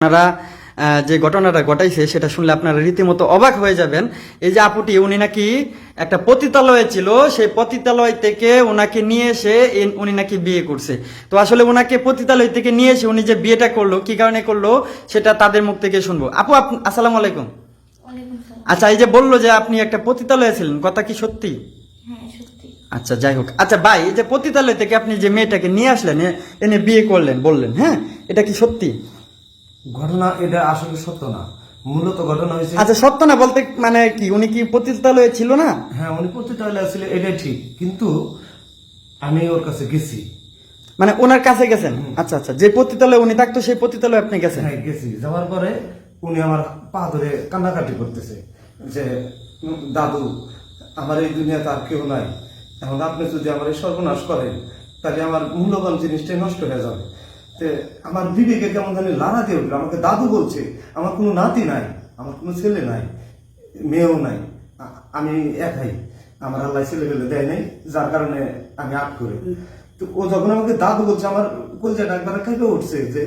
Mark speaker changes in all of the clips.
Speaker 1: আপনারা যে ঘটনাটা ঘটাইছে সেটা শুনলে আপনারা রীতিমতো অবাক হয়ে যাবেন। এই যে আপুটি উনি নাকি একটা পতিতালয়ে ছিল, সেই পতিতালয় থেকে ওনাকে নিয়ে এসে উনি নাকি বিয়ে করছে। তো আসলে ওনাকে পতিতালয় থেকে নিয়ে এসে উনি যে বিয়েটা করলো কি কারণে করলো সেটা তাদের মুখ থেকে শুনবো। আপু আসসালামু আলাইকুম। আচ্ছা, এই যে বললো যে আপনি একটা পতিতালয়ে ছিলেন, কথা কি সত্যি? আচ্ছা, যাই হোক। আচ্ছা ভাই, এই যে পতিতালয় থেকে আপনি যে মেয়েটাকে নিয়ে আসলেন, এনে বিয়ে করলেন বললেন, হ্যাঁ, এটা কি সত্যি
Speaker 2: ঘটনা? এটা আসলে সত্য না, মূলত ঘটনা হয়েছে।
Speaker 1: আচ্ছা, সত্য না বলতে মানে কি, উনি কি পতিতালয়ে ছিল না?
Speaker 2: হ্যাঁ, উনি পতিতালয়ে ছিল, এটাই ঠিক, কিন্তু আমি ওর কাছে গেছি।
Speaker 1: মানে ওনার কাছে গেছেন? আচ্ছা আচ্ছা, যে পতিতালয়ে উনি থাকতো সেই পতিতালয়ে আপনি গেছেন?
Speaker 2: হ্যাঁ, গেছি। যাওয়ার পরে উনি আমার পা ধরে কান্নাকাটি করতেছে যে দাদু, আমার এই দুনিয়াতে আর কেউ নাই, এখন আপনি যদি আমার এই সর্বনাশ করেন তাহলে আমার মূল্যবান জিনিসটাই নষ্ট হয়ে যাবে। আমার বিবেকে কেমন জানি লাড়া দিয়ে উঠলো। আমাকে দাদু বলছে, আমার কোনো নাতি নাই, আমার কোনো ছেলে নাই, মেয়েও নাই, আমি একাই, আমার আল্লাহ ছেলে পেলে দেয় নাই, যার কারণে আমি আট করে। তো ও যখন আমাকে দাদু বলছে, আমার কলজাটা একবার কেঁপে উঠছে যে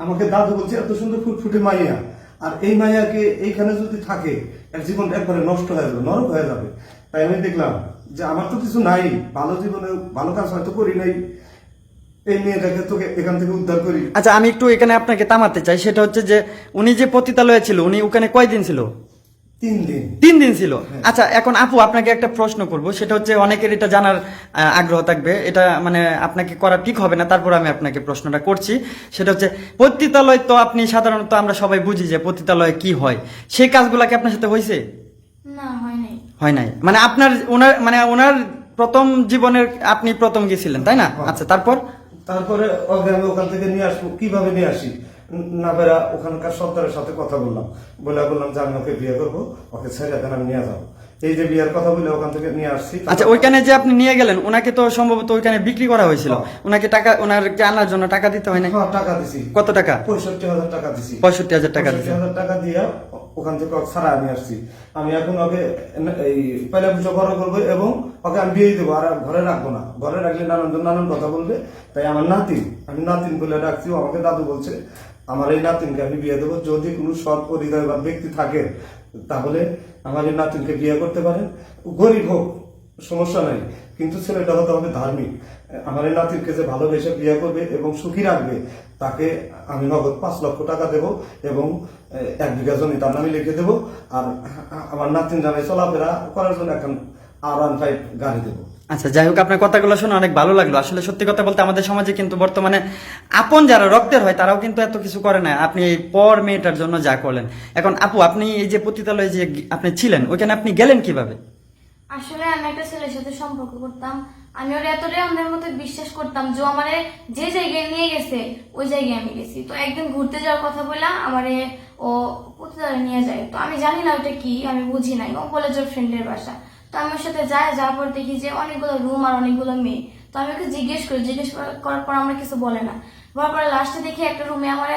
Speaker 2: আমাকে দাদু বলছে, এত সুন্দর ফুটফুটে মাইয়া, আর এই মাইয়াকে এইখানে যদি থাকে এর জীবনটা একবারে নষ্ট হয়ে যাবে, নরক হয়ে যাবে। তাই আমি দেখলাম যে আমার তো কিছু নাই, ভালো জীবনে ভালো কাজ হয়তো করি নাই, এই মেয়েটাকে তোকে এখান থেকে উদ্ধার করি।
Speaker 1: আচ্ছা, আমি একটু এখানে আপনাকে থামাতে চাই। সেটা হচ্ছে যে উনি যে পতিতালয়ে ছিল, উনি ওখানে কয়দিন ছিল?
Speaker 2: 3 দিন।
Speaker 1: 3 দিন ছিল। আচ্ছা, এখন আপু আপনাকে একটা প্রশ্ন করব, সেটা হচ্ছে অনেকের এটা জানার আগ্রহ থাকবে, এটা মানে আপনাকে করা ঠিক হবে না, তারপর আমি আপনাকে প্রশ্নটা করছি। সেটা হচ্ছে পতিতালয় তো আপনি সাধারণত আমরা সবাই বুঝি যে পতিতালয়ে কি হয়, সেই কাজগুলা কি আপনার সাথে হয়েছে?
Speaker 3: না, হয় নাই।
Speaker 1: হয় নাই মানে আপনার ওনার প্রথম জীবনের আপনি প্রথম গেছিলেন, তাই না? আচ্ছা,
Speaker 2: তারপরে ওকে আমি ওখান থেকে নিয়ে আসবো, কিভাবে নিয়ে আসি না বেরা, ওখানকার সর্দারের সাথে কথা বললাম, বললাম যে আমি ওকে বিয়ে করবো, ওকে ছেড়ে দেন, আমি নিয়ে যাবো। এই যে বিয়ের কথা বলে ওখান থেকে নিয়ে আসছি।
Speaker 1: আচ্ছা, ওইখানে যে আপনি নিয়ে গেলেন, ওনাকে তো সম্ভবত ওইখানে বিক্রি করা হয়েছিল, ওনাকে টাকা, ওনাকে আনার জন্য টাকা দিতে হয় না?
Speaker 2: টাকা দিছি।
Speaker 1: কত টাকা?
Speaker 2: 65,000 টাকা দিছি।
Speaker 1: 65,000 টাকা দিছি।
Speaker 2: 65,000 টাকা দিয়ে ওখান থেকে ছাড়া আমি আসছি। আমি এখন ওকে এই পয়লা পুজো বড় করবো এবং ওকে আমি বিয়ে দেবো, আর ঘরে রাখবো না। ঘরে রাখলে নানান কথা বলবে। তাই আমার নাতিন, আমি নাতিন বলে ডাকছি, আমাকে দাদু বলছে, আমার এই নাতিনকে আমি বিয়ে দেবো। যদি কোনো সৎ হৃদয়বান ব্যক্তি থাকে তাহলে আমার এই নাতিনকে বিয়ে করতে পারেন, গরিব হোক সমস্যা নাই, কিন্তু ছেলেটা হতে হবে ধার্মিক। আমার এই নাতিনকে যে ভালোবেসে বিয়ে করবে এবং সুখী রাখবে, তাকে আমি নগদ 5 লক্ষ টাকা দেবো এবং 1 বিঘা জমি তার নামে লিখে দেবো। আর আমার নাতিন জানাই চলাফেরা করার জন্য এখন R15 গাড়ি দেবো।
Speaker 1: আচ্ছা, যাই হোক, আপনার কথাগুলো শুনে অনেক ভালো লাগলো। আসলে সত্যি কথা বলতে আমাদের সমাজে কিন্তু বর্তমানে আপন যারা রক্তের হয় তারাও কিন্তু এত কিছু করে না, আপনি এই পর মেয়েটার জন্য যা করলেন। এখন আপু, আপনি এই যে পতিতালয়ে যে আপনি ছিলেন, ওইখানে আপনি গেলেন কিভাবে?
Speaker 3: আসলে আমি একটা ছেলের সাথে সম্পর্ক করতাম, আমি ওর এতটাই আমাদের মতো বিশ্বাস করতাম যে আমারে যে জায়গায় নিয়ে গেছে ওই জায়গায় আমি গেছি। তো একদিন ঘুরতে যাওয়ার কথা বললাম, আমারে ও পতিতালয়ে নিয়ে যায়। তো আমি জানি না ওটা কি, আমি বুঝি নাই, ও বলে যে ওর ফ্রেন্ডের বাসা। তো আমি ওর সাথে যাওয়ার পর দেখি যে অনেকগুলো রুম আর অনেকগুলো মেয়ে। তো আমি ওকে জিজ্ঞেস করার পর আমরা কিছু বলে না। বলার পরে লাস্টে দেখি একটা রুমে আমার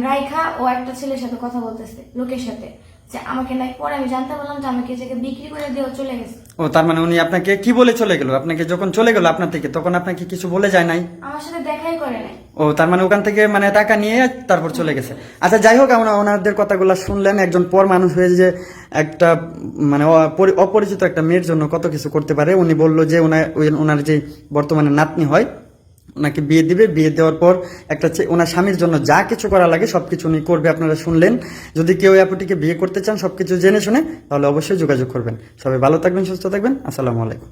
Speaker 3: রাইখা ও একটা ছেলের সাথে কথা বলতেছে, লোকের সাথে, যে আমাকে নাকি, পরে আমি জানতে পারলাম যে আমাকে জায়গায় বিক্রি করে দিয়ে চলে গেছে।
Speaker 1: ও, তার মানে উনি আপনাকে কি বলে চলে গেল? আপনাকে যখন চলে গেল আপনার থেকে, তখন আপনাকে কিছু বলে যায় নাই?
Speaker 3: আমার সাথে দেখাই করে নাই।
Speaker 1: ও, তার মানে ওখান থেকে মানে টাকা নিয়ে তারপর চলে গেছে। আচ্ছা, যাই হোক, আমরা ওনাদের কথাগুলো শুনলেন। একজন পর মানুষ হয়ে যে একটা মানে অপরিচিত একটা মেয়ের জন্য কত কিছু করতে পারে। উনি বললো যে ওনার যে বর্তমানে নাতনি হয়, ওনাকে বিয়ে দিবে, বিয়ে দেওয়ার পর একটা ওনার স্বামীর জন্য যা কিছু করা লাগে সবকিছু উনি করবে। আপনারা শুনলেন। যদি কেউ আপুটিকে বিয়ে করতে চান সবকিছু জেনে শুনে, তাহলে অবশ্যই যোগাযোগ করবেন। সবাই ভালো থাকবেন, সুস্থ থাকবেন। আসসালামু আলাইকুম।